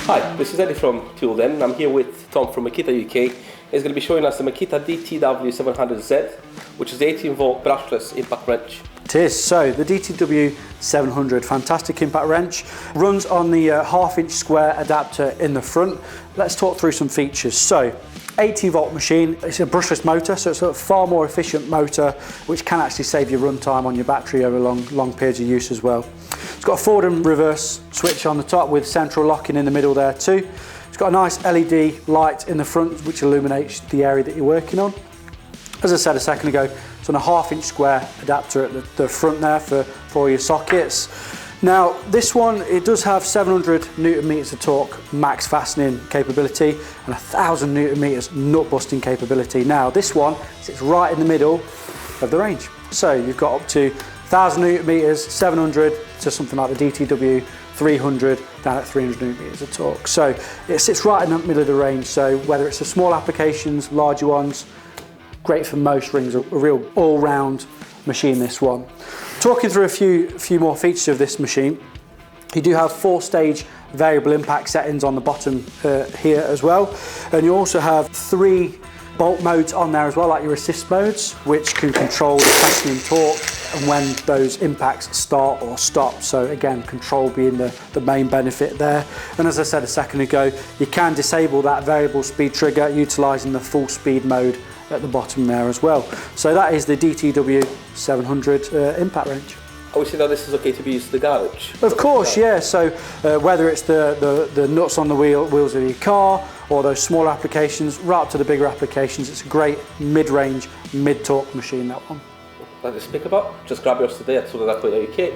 Hi, this is Eddie from Toolden. I'm here with Tom from Makita UK. He's going to be showing us the Makita DTW700Z, which is the 18-volt brushless impact wrench. It is. So the DTW700, fantastic impact wrench, runs on the half-inch square adapter in the front. Let's talk through some features. So 18-volt machine, it's a brushless motor, so it's a far more efficient motor, which can actually save you runtime on your battery over long periods of use as well. It's got a forward and reverse switch on the top with central locking in the middle there too. It's got a nice LED light in the front which illuminates the area that you're working on. As I said a second ago, it's on a half-inch square adapter at the front there for all your sockets. Now this one, it does have 700 Newton meters of torque max fastening capability and 1000 Newton meters nut busting capability. Now this one sits right in the middle of the range. So you've got up to 1000 Newton meters, 700 to something like the DTW700 down at 300 Newton meters of torque. So it sits right in the middle of the range. So whether it's the small applications, larger ones, great for most rings, a real all-round machine this one. Talking through a few more features of this machine, you do have 4-stage variable impact settings on the bottom here as well, and you also have 3 bolt modes on there as well, like your assist modes, which can control the fastening torque and when those impacts start or stop. So again, control being the main benefit there. And as I said a second ago, you can disable that variable speed trigger utilising the full speed mode at the bottom there as well. So that is the DTW700 impact wrench. Obviously now this is okay to be used in the garage. Of course, yeah. So whether it's the nuts on the wheels of your car or those small applications, right up to the bigger applications, it's a great mid-range, mid-torque machine, that one. Like to speak about, just grab yours today at Toolden.co.uk.